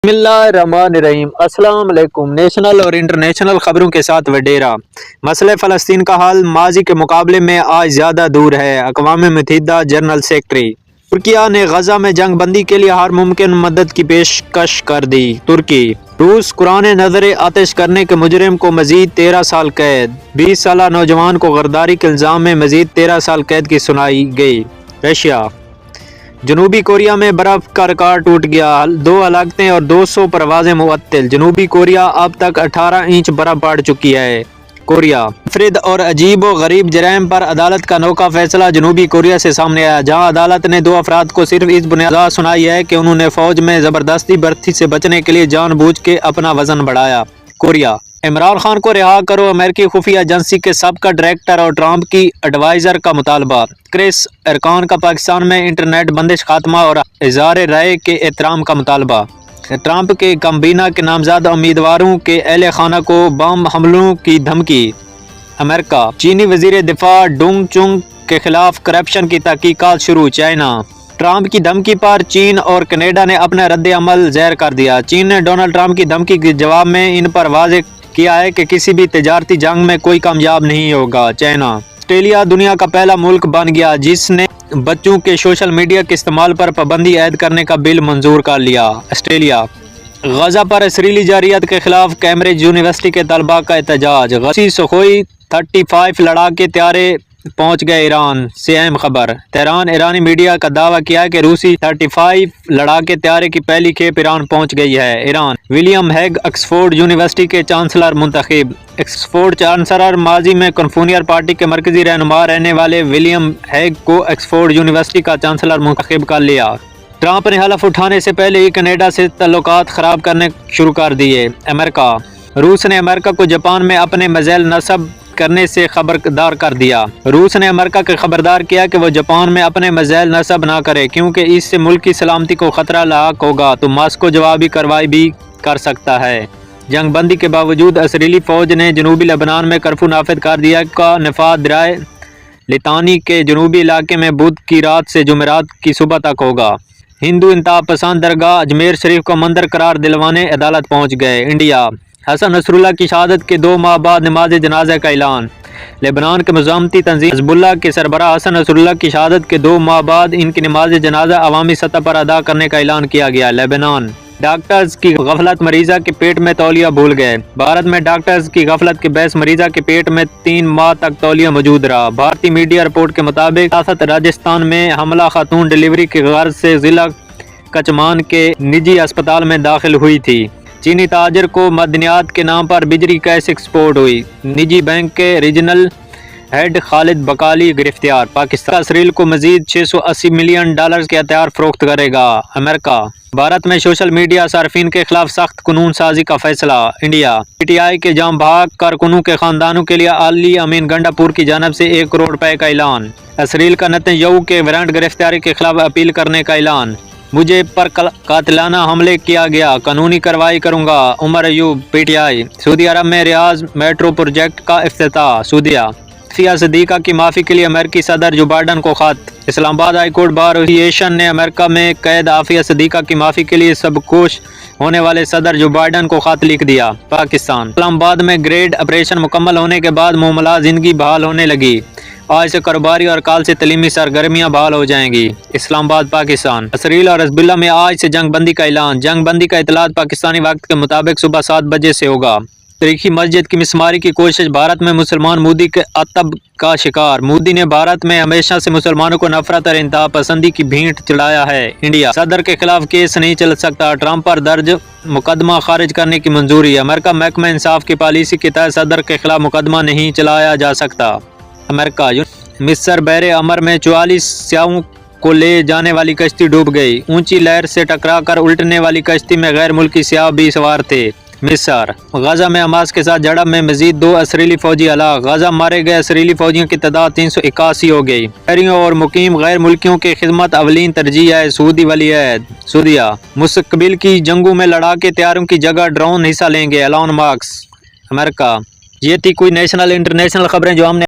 बिस्मिल्लाहिर्रहमानिर्रहीम। अस्सलाम वालेकुम। नेशनल और इंटरनेशनल खबरों के साथ वडेरा। मसले फ़लस्तीन का हाल माजी के मुकाबले में आज ज़्यादा दूर है। अक़वाम मुत्तहिदा जनरल सेक्रेटरी। तुर्किया ने गजा में जंग बंदी के लिए हर मुमकिन मदद की पेशकश कर दी। तुर्की रूस कुरान नजर आतिश करने के मुजरिम को मजीद 13 साल कैद। 20 साल नौजवान को गरदारी के इल्ज़ाम में मजीद 13 साल कैद की सुनाई गई। रशिया जनूबी कोरिया में बर्फ का रिकॉर्ड टूट गया। 2 हलाकतें और 200 परवाजें मुअत्तल। जनूबी कोरिया अब तक 18 इंच बर्फ पड़ चुकी है। कोरिया मुफरिद और अजीब व गरीब जराइम पर अदालत का अनोखा फैसला जनूबी कोरिया से सामने आया, जहां अदालत ने 2 अफराद को सिर्फ इस बुनियाद सुनाई है कि उन्होंने फौज में जबरदस्ती भर्ती से बचने के लिए जानबूझ के अपना वजन बढ़ाया। कोरिया इमरान खान को रिहा करो, अमेरिकी खुफिया एजेंसी के सबका डायरेक्टर और ट्रंप की एडवाइजर का मुतालबा। क्रिस एरकान का पाकिस्तान में इंटरनेट बंदिश खात्मा और इज़हार राय के एहतराम का मुतालबा। ट्रंप के काबीना के नामजद उम्मीदवारों के अहले खाना को बम हमलों की धमकी। अमेरिका चीनी वजीर दिफा डोंग चुंग के खिलाफ करप्शन की तहकीकात शुरू। चाइना ट्रंप की धमकी पर चीन और कनाडा ने अपना रद्द अमल ज़ाहिर कर दिया। चीन ने डोनाल्ड ट्रंप की धमकी के जवाब में इन पर वाज़ेह किया है कि किसी भी तजारती जंग में कोई कामयाब नहीं होगा। चाइना ऑस्ट्रेलिया दुनिया का पहला मुल्क बन गया जिसने बच्चों के सोशल मीडिया के इस्तेमाल पर पाबंदी आयद करने का बिल मंजूर कर लिया। ऑस्ट्रेलिया गजा पर इसराइली जारियत के खिलाफ कैम्ब्रिज यूनिवर्सिटी के तलबा का एहतजाज। गसी सुखोई 35 लड़ाके त्यारे पहुंच गए ईरान से अहम खबर। तेहरान ईरानी मीडिया का दावा किया कि रूसी 35 लड़ाके त्यारे की पहली खेप ईरान पहुंच गई है। ईरान विलियम हैग ऑक्सफोर्ड यूनिवर्सिटी के चांसलर मुंतखब। ऑक्सफोर्ड चांसलर माजी में कन्फूनियर पार्टी के मरकजी रहनुमा रहने वाले विलियम हैग को ऑक्सफोर्ड यूनिवर्सिटी का चांसलर मुंतखब कर लिया। ट्रंप ने हलफ उठाने से पहले ही कनाडा से तल्लुकात खराब करने शुरू कर दिए। अमेरिका रूस ने अमेरिका को जापान में अपने मिसाइल नस्ब करने से खबरदार कर दिया। रूस ने अमेरिका को खबरदार किया कि वो जापान में अपने मिसाइल नस्ब ना करे, क्योंकि इससे मुल्क की सलामती को खतरा लाक होगा तो मास्को जवाबी कार्रवाई भी कर सकता है। जंग बंदी के बावजूद इसराइली फौज ने जनूबी लेबनान में कर्फ्यू नाफिज कर दिया का नफाद दरियाए लितानी के जनूबी इलाके में बुध की रात से जुमेरात की सुबह तक होगा। हिंदू इंतहा पसंद दरगाह अजमेर शरीफ को मंदिर करार दिलवाने अदालत पहुँच गए। इंडिया हसन नसरुल्लाह की शहादत के 2 माह बाद नमाज जनाजा का ऐलान। लेबनान के मुज़ाहमती तंजीम हिज़्बुल्लाह के सरबराह हसन नसरुल्लाह की शहादत के 2 माह बाद इनकी नमाज जनाजा अवामी सतह पर अदा करने का ऐलान किया गया। लेबनान डॉक्टर्स की गफलत मरीजा के पेट में तौलिया भूल गए। भारत में डॉक्टर्स की गफलत के बहस मरीजा के पेट में 3 माह तक तौलिया मौजूद रहा। भारतीय मीडिया रिपोर्ट के मुताबिक राजस्थान में हमला खातून डिलीवरी की गर्ज से जिला कचमान के निजी अस्पताल में दाखिल हुई थी। चीनी ताजर को मदनियात के नाम पर बिजली कैश एक्सपोर्ट हुई। निजी बैंक के रीजनल हेड खालिद बकाली गिरफ्तार। पाकिस्तान इसराइल को मजीद $680 मिलियन के हथियार फरोख्त करेगा। अमेरिका भारत में सोशल मीडिया सार्फिन के खिलाफ सख्त कानून साजी का फैसला। इंडिया PTI के जाम भाग कारकुनों के खानदानों के लिए अली अमीन गंडापुर की जानब से 1 करोड़ रुपए का ऐलान। इसराइल का नेतन्याहू के वारंट गिरफ्तारी के खिलाफ अपील करने का ऐलान। मुझे पर कातिलाना हमले किया गया, कानूनी कार्रवाई करूंगा। उमर अयूब PTI। सऊदी अरब में रियाज मेट्रो प्रोजेक्ट का इफ्तिताह। सऊदीया आफिया सदीका की माफ़ी के लिए अमेरिकी सदर जो बाइडन को खत। Islamabad high court bar association ने अमेरिका में कैद आफिया सदीका की माफ़ी के लिए सबकोश होने वाले सदर जो बाइडन को खत लिख दिया। पाकिस्तान इस्लामाबाद में ग्रेड ऑपरेशन मुकम्मल होने के बाद मुमला जिंदगी बहाल होने लगी। आज से कारोबारी और काल से तलीमी सरगर्मियां बहाल हो जाएंगी। इस्लामाबाद पाकिस्तान इसराइल और हिज़्बुल्लाह में आज से जंग बंदी का ऐलान। जंग बंदी का इतलात पाकिस्तानी वक्त के मुताबिक सुबह 7 बजे से होगा। तरीकी मस्जिद की मिसमारी की कोशिश। भारत में मुसलमान मोदी के अतब का शिकार। मोदी ने भारत में हमेशा से मुसलमानों को नफरत और इंतहा पसंदी की भींट चढ़ाया है। इंडिया सदर के खिलाफ केस नहीं चल सकता, ट्रंप पर दर्ज मुकदमा खारिज करने की मंजूरी। अमेरिका महकमा इंसाफ की पॉलिसी के तहत सदर के खिलाफ मुकदमा नहीं चलाया जा सकता। अमेरिका मिस्र बहरे अमर में 44 स्याहों को ले जाने वाली कश्ती डूब गई। ऊंची लहर से टकराकर उल्टने वाली कश्ती में गैर मुल्की स्याह भी सवार थे। मिस्र गजा में हमास के साथ झड़प में मजीद 2 इसराइली फौजी हलाक। गजा मारे गए इसराइली फौजियों की तादाद 381 हो गई। शहरियों और मुकीम गैर मुल्कियों की खिदमत अवलीन तरजीह है। सऊदी वलीअहद। सऊदीया मुस्तकबिल की जंगों में लड़ाके तैयारों की जगह ड्रोन हिस्सा लेंगे। Elon mask. अमेरिका ये थी कोई नेशनल इंटरनेशनल खबरें जो हमने